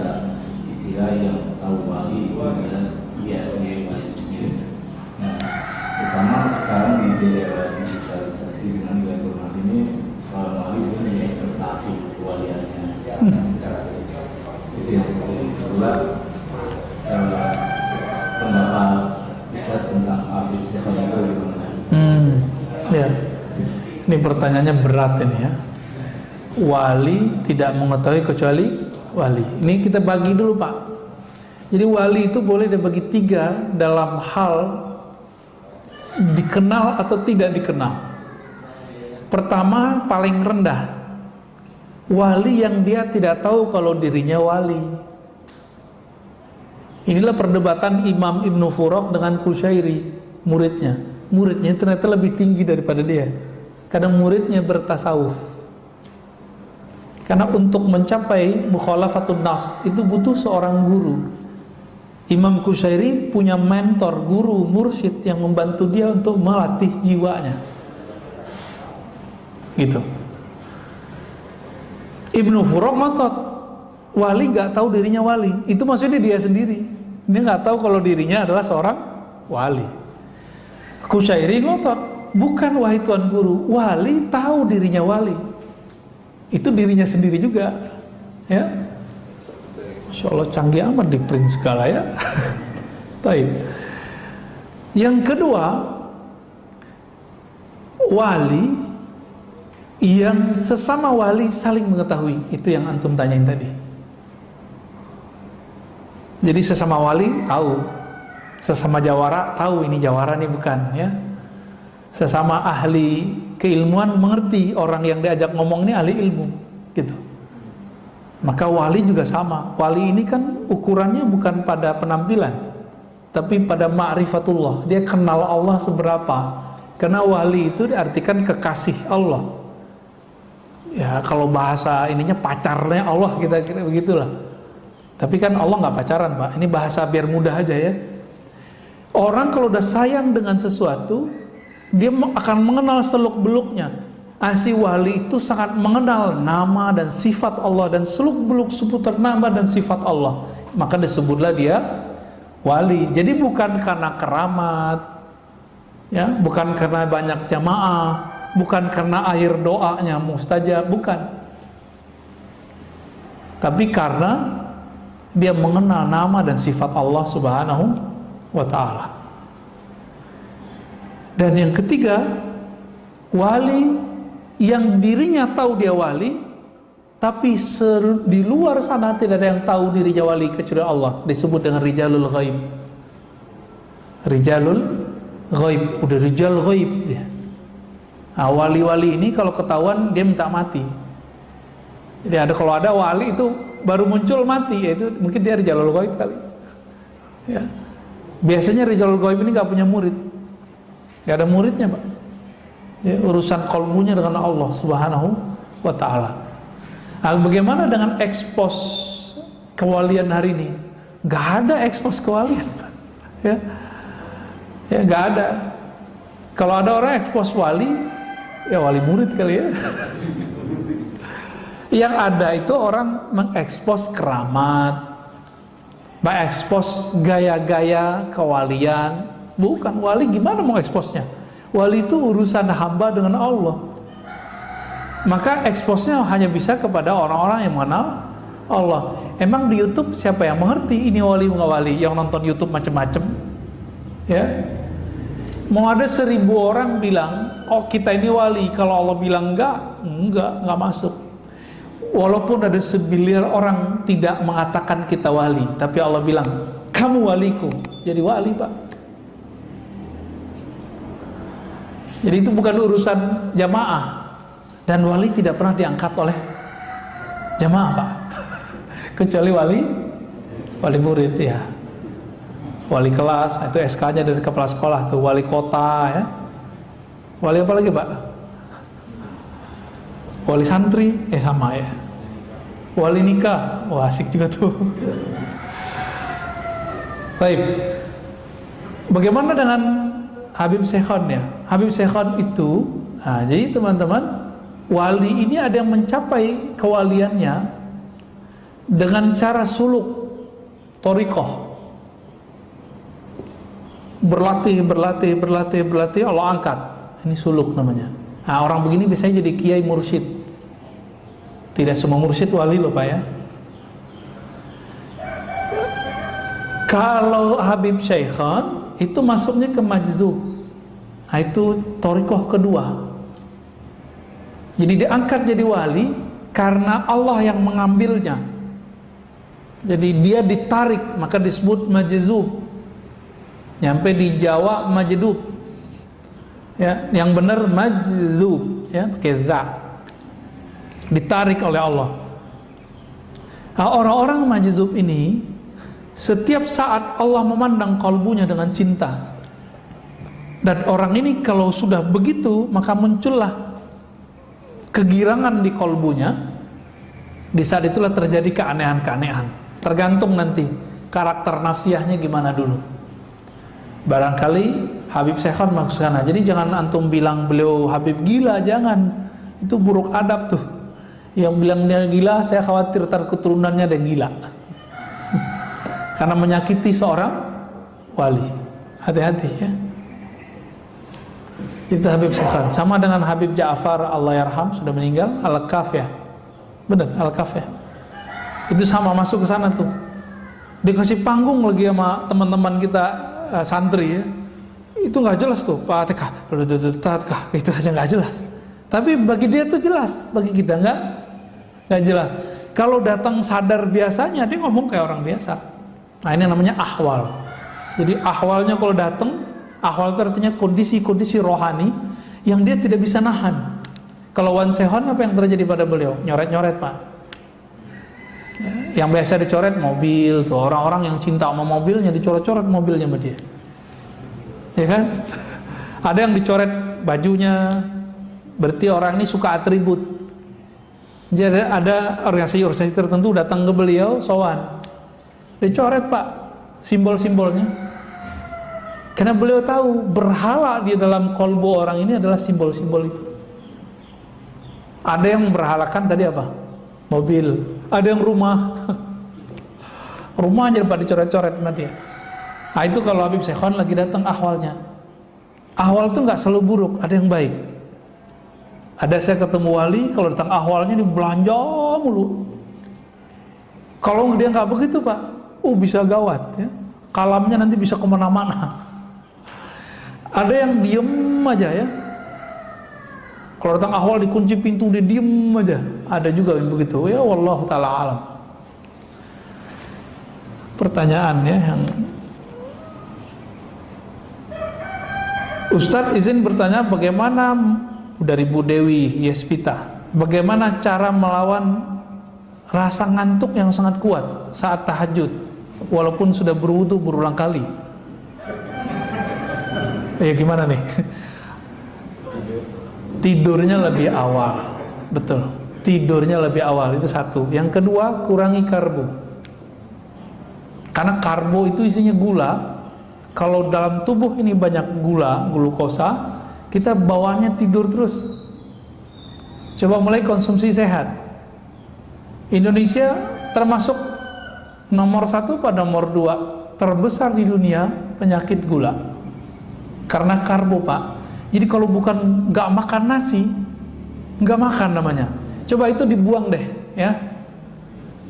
istilah yang tahu wali itu adalah biasanya wali. Nah, terutama sekarang di era digitalisasi dengan nilai informasi ini, selalu wali sebenarnya interpretasi kewaliannya. Itu yang seperti kedua, pendapat Ustaz tentang Habib Syekh itu. Ya. Ini pertanyaannya berat ini ya. Wali tidak mengetahui kecuali wali. Ini kita bagi dulu Pak. Jadi wali itu boleh dibagi 3 dalam hal dikenal atau tidak dikenal. Pertama, paling rendah, wali yang dia tidak tahu kalau dirinya wali. Inilah perdebatan Imam Ibnu Furaq dengan Kusyairi, muridnya. Muridnya ternyata lebih tinggi daripada dia, karena muridnya bertasawuf. Karena untuk mencapai mukhalafatun nafs itu butuh seorang guru. Imam Kusyairi punya mentor, guru, mursyid yang membantu dia untuk melatih jiwanya. Gitu. Ibnu Furaq ngotot, wali gak tahu dirinya wali. Itu maksudnya dia sendiri. Dia gak tahu kalau dirinya adalah seorang wali. Kusyairi ngotot, bukan wahai tuan guru, wali tahu dirinya wali. Itu dirinya sendiri juga. Ya. Masya Allah canggih amat di print segala ya. Baik. Yang kedua, wali yang sesama wali saling mengetahui. Itu yang antum tanyain tadi. Jadi sesama wali tahu, sesama jawara tahu ini jawara nih bukan ya. Sesama ahli keilmuan mengerti orang yang diajak ngomong ini ahli ilmu gitu. Maka wali juga sama. Wali ini kan ukurannya bukan pada penampilan, tapi pada ma'rifatullah. Dia kenal Allah seberapa. Karena wali itu diartikan kekasih Allah. Ya kalau bahasa ininya pacarnya Allah, kita kira begitulah. Tapi kan Allah nggak pacaran, Pak. Ini bahasa biar mudah aja ya. Orang kalau udah sayang dengan sesuatu, dia akan mengenal seluk-beluknya. Si wali itu sangat mengenal nama dan sifat Allah dan seluk-beluk seputar nama dan sifat Allah. Maka disebutlah dia wali. Jadi bukan karena keramat, ya, bukan karena banyak jamaah, bukan karena air doanya mustajab, bukan. Tapi karena dia mengenal nama dan sifat Allah Subhanahu wa ta'ala. Dan yang ketiga, wali yang dirinya tahu dia wali, tapi di luar sana tidak ada yang tahu dirinya wali kecuali Allah. Disebut dengan rijalul ghaib. Rijalul ghaib, udah rijal ghaib dia. Nah, wali-wali ini kalau ketahuan dia minta mati. Jadi kalau ada wali itu baru muncul mati, yaitu mungkin dia rijalul ghaib kali. Ya. Biasanya rijalul ghaib ini gak punya murid, gak ada muridnya, Pak. Ya, urusan kolbunya dengan Allah Subhanahu wa ta'ala. Nah, bagaimana dengan ekspos kewalian hari ini? Gak ada ekspos kewalian, ya, ya gak ada. Kalau ada orang ekspos wali, ya wali murid kali ya. Yang ada itu orang mengekspos keramat, mengekspos gaya-gaya kewalian. Bukan, wali gimana mau eksposnya? Wali itu urusan hamba dengan Allah. Maka eksposnya hanya bisa kepada orang-orang yang mengenal Allah. Emang di YouTube siapa yang mengerti ini wali nggak wali? Yang nonton YouTube macam-macam, ya. Mau ada 1000 orang bilang, oh kita ini wali. Kalau Allah bilang enggak masuk. Walaupun ada 1 miliar orang tidak mengatakan kita wali, tapi Allah bilang kamu waliku, jadi wali, Pak. Jadi itu bukan urusan jamaah. Dan wali tidak pernah diangkat oleh jamaah, Pak. Kecuali wali murid, ya. Wali kelas, itu SK-nya dari kepala sekolah tuh. Wali kota, ya. Wali apa lagi, Pak? Wali santri, sama ya. Wali nikah, wah asik juga tuh. Baik. Bagaimana dengan Habib Syekhon ya? Habib Syekhon itu, jadi teman-teman, wali ini ada yang mencapai kewaliannya dengan cara suluk, thariqah. Berlatih, Allah angkat. Ini suluk namanya. Nah, orang begini biasanya jadi kiai mursyid. Tidak semua mursyid wali loh, Pak, ya. Kalau Habib Syekhon itu masuknya ke majzub. Nah, itu thariqah kedua. Jadi diangkat jadi wali karena Allah yang mengambilnya. Jadi dia ditarik, maka disebut majzub. Nyampe di Jawa majdub. Ya, yang benar majzub, ya, pakai za. Ditarik oleh Allah. Nah, orang-orang majzub ini setiap saat Allah memandang kalbunya dengan cinta. Dan orang ini kalau sudah begitu, maka muncullah kegirangan di kalbunya. Di saat itulah terjadi keanehan-keanehan. Tergantung nanti karakter nafsiyahnya gimana dulu. Barangkali Habib Syekhon masuk sana. Jadi jangan antum bilang beliau Habib gila, jangan. Itu buruk adab tuh. Yang bilang dia gila, saya khawatir ntar keturunannya ada yang gila. Karena menyakiti seorang wali. Hati-hati ya. Itu Habib Syekhon. Sama dengan Habib Ja'far Allah yarham, sudah meninggal, Al-Kaf ya. Benar, Al-Kaf ya. Itu sama, masuk ke sana tuh. Dikasih panggung lagi sama teman-teman kita santri ya. Itu nggak jelas tuh, Fatihah, itu aja nggak jelas. Tapi bagi dia tuh jelas, bagi kita nggak jelas. Kalau datang sadar biasanya dia ngomong kayak orang biasa. Nah, ini namanya ahwal. Jadi ahwalnya kalau datang, ahwal itu artinya kondisi-kondisi rohani yang dia tidak bisa nahan. Kalau Wan Sehon apa yang terjadi pada beliau? Nyoret-nyoret, Pak. Yang biasa dicoret mobil tuh, orang-orang yang cinta sama mobilnya dicoret-coret mobilnya sama dia, ya kan? Ada yang dicoret bajunya, berarti orang ini suka atribut. Jadi ada organisasi tertentu datang ke beliau sowan, dicoret Pak simbol-simbolnya, karena beliau tahu berhala di dalam kolbu orang ini adalah simbol-simbol itu. Ada yang berhalakan tadi apa? Mobil. Ada yang rumah. Rumahnya Pak dicoret-coret sama dia. Nah itu kalau Habib Syekhon lagi datang ahwalnya. Ahwal itu nggak selalu buruk, ada yang baik. Ada saya ketemu wali, kalau datang ahwalnya dibelanja mulu. Kalau dia nggak begitu Pak, bisa gawat ya. Kalamnya nanti bisa kemana-mana. Ada yang diem aja ya. Kalau datang ahwal dikunci pintu dia diem aja. Ada juga yang begitu. Ya wallahu taala alam. Pertanyaannya yang Ustadz izin bertanya, bagaimana dari Bu Dewi Yespita, bagaimana cara melawan rasa ngantuk yang sangat kuat saat tahajud walaupun sudah berwudu berulang kali? Ya gimana nih? Tidurnya lebih awal. Betul, tidurnya lebih awal, itu satu. Yang kedua, kurangi karbo. Karena karbo itu isinya gula. Kalau dalam tubuh ini banyak gula, glukosa, kita bawaannya tidur terus. Coba mulai konsumsi sehat. Indonesia termasuk nomor 1 pada nomor 2 terbesar di dunia penyakit gula. Karena karbo Pak. Jadi kalau bukan nggak makan nasi, nggak makan namanya. Coba itu dibuang deh, ya.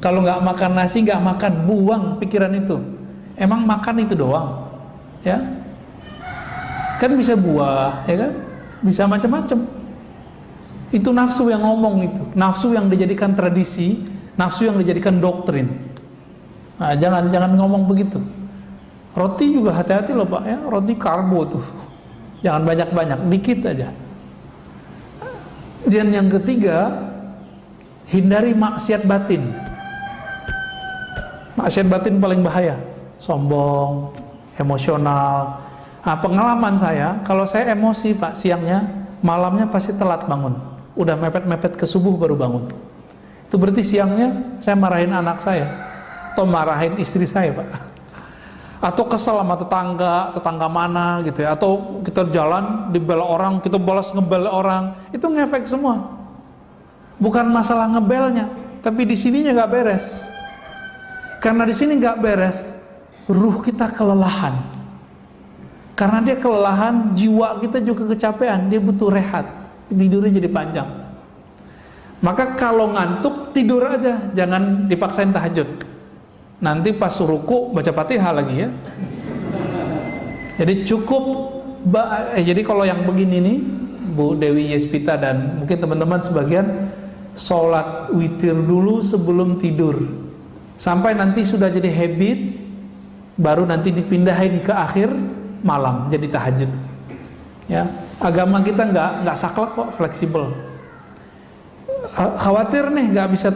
Kalau nggak makan nasi, nggak makan, buang pikiran itu. Emang makan itu doang, ya? Kan bisa buah, ya kan? Bisa macam-macam. Itu nafsu yang ngomong itu, nafsu yang dijadikan tradisi, nafsu yang dijadikan doktrin. Nah, jangan ngomong begitu. Roti juga hati-hati loh Pak, ya. Roti karbo tuh. Jangan banyak-banyak, dikit aja. Dan yang ketiga, hindari maksiat batin. Maksiat batin paling bahaya. Sombong, emosional. Nah, pengalaman saya, kalau saya emosi Pak siangnya, malamnya pasti telat bangun. Udah mepet-mepet ke subuh baru bangun. Itu berarti siangnya saya marahin anak saya, atau marahin istri saya Pak. Atau kesel sama tetangga mana gitu ya, atau kita jalan dibela orang, kita balas ngebel orang, itu ngefek semua. Bukan masalah ngebelnya, tapi di sininya nggak beres. Karena di sini nggak beres, ruh kita kelelahan. Karena dia kelelahan, jiwa kita juga kecapean, dia butuh rehat, tidurnya jadi panjang. Maka kalau ngantuk tidur aja, jangan dipaksain tahajud. Nanti pas ruku baca Fatihah lagi ya. Jadi cukup jadi kalau yang begini nih Bu Dewi Yespita dan mungkin teman-teman sebagian, sholat witir dulu sebelum tidur. Sampai nanti sudah jadi habit, baru nanti dipindahin ke akhir malam jadi tahajud. Ya, agama kita nggak saklek kok, fleksibel. Khawatir nih nggak bisa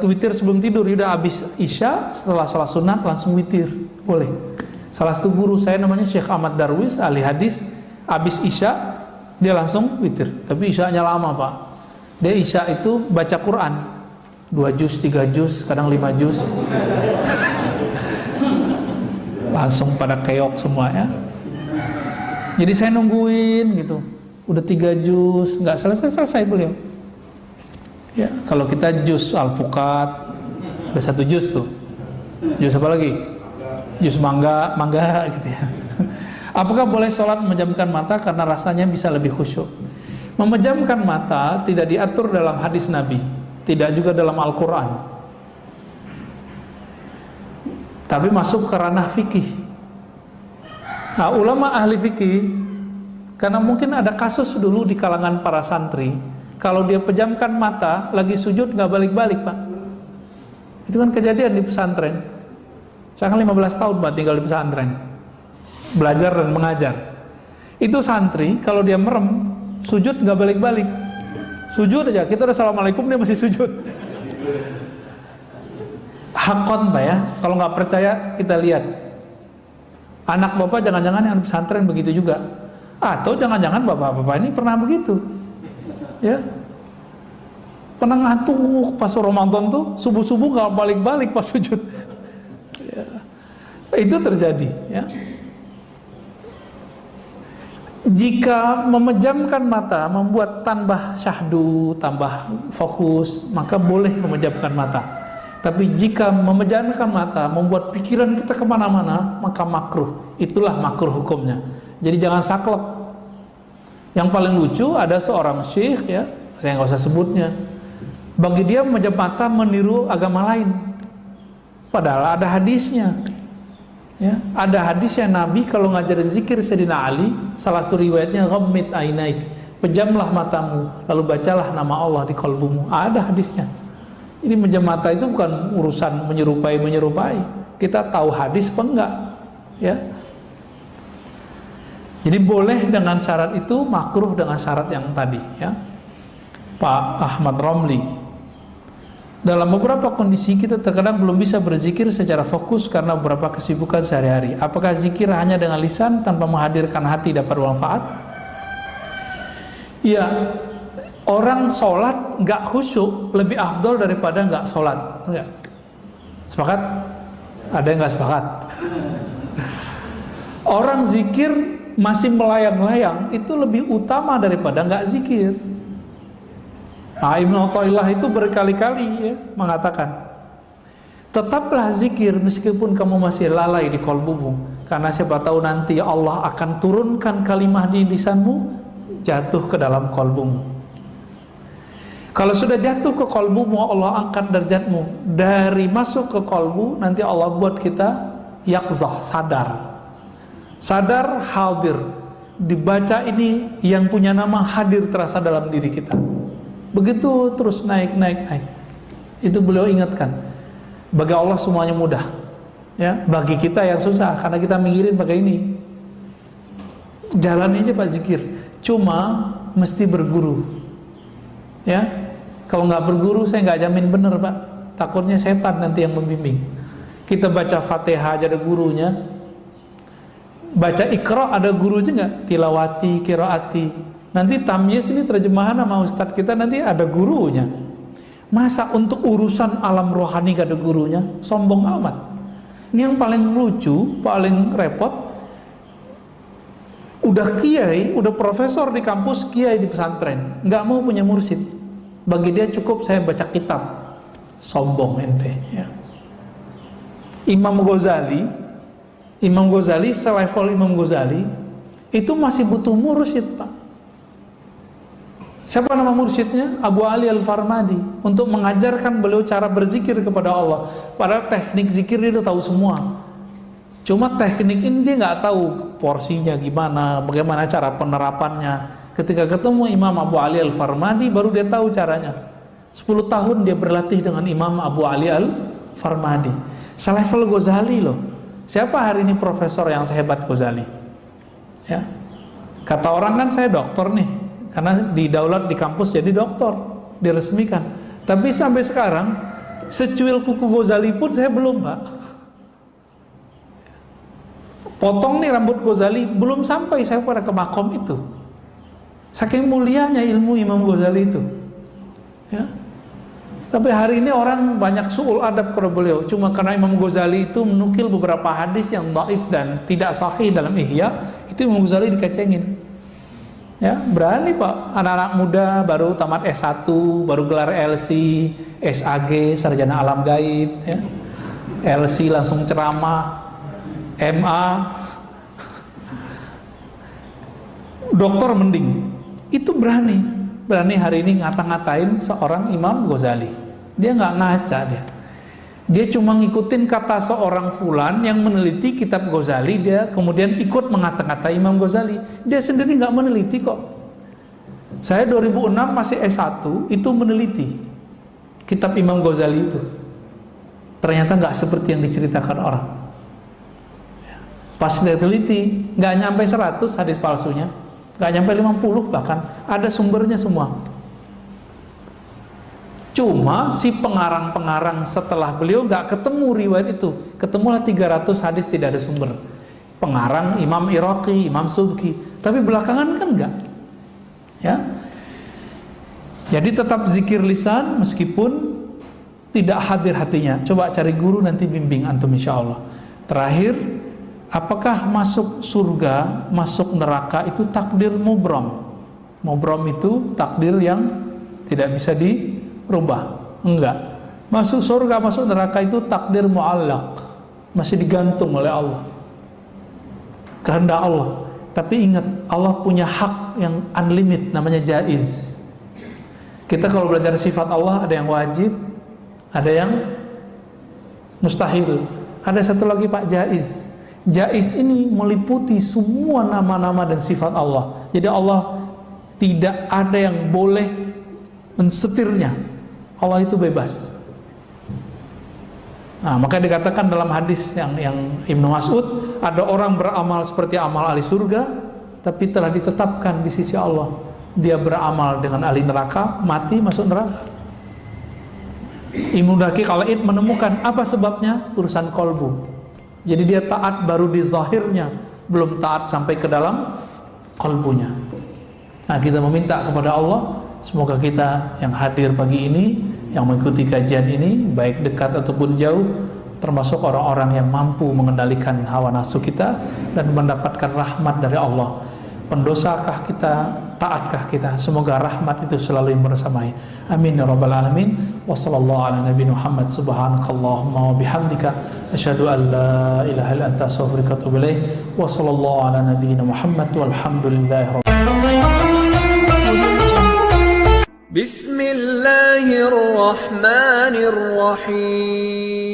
witir sebelum tidur, udah habis isya setelah sholat sunat langsung witir, boleh. Salah satu guru saya namanya Syekh Ahmad Darwis, ahli hadis, habis isya dia langsung witir, tapi isyanya lama Pak. Dia isya itu baca Quran 2 juz, 3 juz, kadang 5 juz. Langsung pada keok semua ya. Jadi saya nungguin gitu, udah 3 juz nggak selesai beliau. Ya, kalau kita jus alpukat udah 1 jus tuh. Jus apa lagi? Jus mangga gitu ya. Apakah boleh sholat memejamkan mata karena rasanya bisa lebih khusyuk? Memejamkan mata tidak diatur dalam hadis Nabi, tidak juga dalam Al-Quran, tapi masuk ke ranah fikih. Nah, ulama ahli fikih, karena mungkin ada kasus dulu di kalangan para santri, kalau dia pejamkan mata lagi sujud nggak balik-balik Pak. Itu kan kejadian di pesantren. Saya kan 15 tahun Pak tinggal di pesantren, belajar dan mengajar. Itu santri kalau dia merem sujud nggak balik-balik, sujud aja. Kita udah assalamualaikum dia masih sujud. Hakon Pak ya, kalau nggak percaya kita lihat. Anak bapak jangan-jangan yang pesantren begitu juga. Atau jangan-jangan bapak-bapak ini pernah begitu. Ya. Pernah ngantuk pas Ramadan tuh, subuh-subuh nggak balik-balik pas sujud. Ya. Itu terjadi ya. Jika memejamkan mata membuat tambah syahdu, tambah fokus, maka boleh memejamkan mata. Tapi jika memejamkan mata membuat pikiran kita kemana-mana, maka makruh. Itulah makruh hukumnya. Jadi jangan saklek. Yang paling lucu ada seorang syekh ya, saya nggak usah sebutnya. Bagi dia memejam mata meniru agama lain. Padahal ada hadisnya. Ya, ada hadisnya Nabi kalau ngajarin zikir Sayyidina Ali, salah satu riwayatnya ghammid ainaik, pejamlah matamu lalu bacalah nama Allah di kalbumu. Ada hadisnya. Jadi memejam mata itu bukan urusan menyerupai. Kita tahu hadis apa enggak, ya. Jadi boleh dengan syarat itu, makruh dengan syarat yang tadi, ya. Pak Ahmad Romli. Dalam beberapa kondisi kita terkadang belum bisa berzikir secara fokus karena beberapa kesibukan sehari-hari. Apakah zikir hanya dengan lisan tanpa menghadirkan hati dapat bermanfaat? Ya, orang sholat nggak khusyuk lebih afdol daripada nggak sholat. Ya. Sepakat? Ada yang nggak sepakat? Orang zikir masih melayang-layang itu lebih utama daripada nggak zikir. Nah, Ibnu Athaillah itu berkali-kali ya, mengatakan, tetaplah zikir meskipun kamu masih lalai di kolbumu, karena siapa tahu nanti Allah akan turunkan kalimah di lisanmu jatuh ke dalam kolbumu. Kalau sudah jatuh ke kolbumu, Allah angkat derajatmu. Dari masuk ke kolbu, nanti Allah buat kita yaqzah, sadar hadir. Dibaca ini yang punya nama hadir terasa dalam diri kita. Begitu terus naik. Itu beliau ingatkan. Bagi Allah semuanya mudah. Ya, bagi kita yang susah karena kita mikirin pakai ini. Jalan aja Pak zikir. Cuma mesti berguru. Ya. Kalau nggak berguru saya nggak jamin bener Pak. Takutnya setan nanti yang membimbing. Kita baca Fatihah aja ada gurunya. Baca Iqra ada gurunya nggak? Tilawati, qiraati. Nanti tamyiz ini terjemahan sama ustadz kita nanti ada gurunya. Masa untuk urusan alam rohani gak ada gurunya? Sombong amat. Ini yang paling lucu, paling repot. Udah kiai, udah profesor di kampus, kiai di pesantren, nggak mau punya mursyid. Bagi dia cukup saya baca kitab. Sombong ente. Ya. Imam Ghazali selevel Imam Ghazali itu masih butuh mursyid Pak. Siapa nama mursyidnya? Abu Ali Al-Farmadi, untuk mengajarkan beliau cara berzikir kepada Allah. Padahal teknik zikir dia udah tahu semua. Cuma teknik ini dia nggak tahu porsinya gimana, bagaimana cara penerapannya. Ketika ketemu Imam Abu Ali Al-Farmadi baru dia tahu caranya. 10 tahun dia berlatih dengan Imam Abu Ali Al-Farmadi. Selevel Ghazali loh. Siapa hari ini profesor yang sehebat Ghazali? Ya. Kata orang kan saya dokter nih. Karena didaulat di kampus jadi doktor, diresmikan. Tapi sampai sekarang secuil kuku Ghazali pun saya belum Pak. Potong nih rambut Ghazali belum sampai saya pada ke makom itu. Saking mulianya ilmu Imam Ghazali itu. Ya. Tapi hari ini orang banyak su'ul adab kepada beliau. Cuma karena Imam Ghazali itu menukil beberapa hadis yang dhaif dan tidak sahih dalam Ihya, itu Imam Ghazali dikecengin. Ya, berani Pak, anak-anak muda baru tamat S1, baru gelar LC, SAG, sarjana alam gaib, ya. LC langsung ceramah, MA, doktor mending. Itu berani hari ini ngata-ngatain seorang Imam Ghazali. Dia nggak ngaca dia cuma ngikutin kata seorang fulan yang meneliti kitab Ghazali, dia kemudian ikut mengata-ngatai Imam Ghazali. Dia sendiri nggak meneliti kok. Saya 2006 masih S1 itu meneliti kitab Imam Ghazali itu. Ternyata nggak seperti yang diceritakan orang. Pas dia teliti, nggak nyampe 100 hadis palsunya, nggak nyampe 50 bahkan, ada sumbernya semua. Cuma si pengarang-pengarang setelah beliau nggak ketemu riwayat itu. Ketemulah 300 hadis tidak ada sumber. Pengarang Imam Iraqi, Imam Subki. Tapi belakangan kan enggak. Ya. Jadi tetap zikir lisan meskipun tidak hadir hatinya. Coba cari guru, nanti bimbing antum insyaallah. Terakhir, apakah masuk surga, masuk neraka itu takdir mubram? Mubram itu takdir yang tidak bisa dirubah. Enggak. Masuk surga, masuk neraka itu takdir muallaq, masih digantung oleh Allah, kehendak Allah. Tapi ingat, Allah punya hak yang unlimited, namanya jaiz. Kita kalau belajar sifat Allah, ada yang wajib, ada yang mustahil, ada satu lagi Pak, jaiz. Jaiz ini meliputi semua nama-nama dan sifat Allah. Jadi Allah tidak ada yang boleh mensetirnya. Allah itu bebas. Nah, maka dikatakan dalam hadis yang Ibnu Mas'ud, ada orang beramal seperti amal ahli surga, tapi telah ditetapkan di sisi Allah dia beramal dengan ahli neraka, mati masuk neraka. Ibnu Daqiq al-Id menemukan apa sebabnya, urusan kolbu. Jadi dia taat baru di zahirnya, belum taat sampai ke dalam kolbunya. Nah, kita meminta kepada Allah, semoga kita yang hadir pagi ini, yang mengikuti kajian ini, baik dekat ataupun jauh, termasuk orang-orang yang mampu mengendalikan hawa nafsu kita dan mendapatkan rahmat dari Allah. Pendosakah kita, taatkah kita? Semoga rahmat itu selalu bersamai. Amin ya rabbal alamin. Wa sallallahu ala nabiyina Muhammad, subhanakallahumma wa bihamdika, asyhadu an la ilaha illa anta, astaghfiruka wa atubu ilaik. Wa sallallahu ala nabiyina Muhammad walhamdulillahi rabbil Bismillahirrahmanirrahim.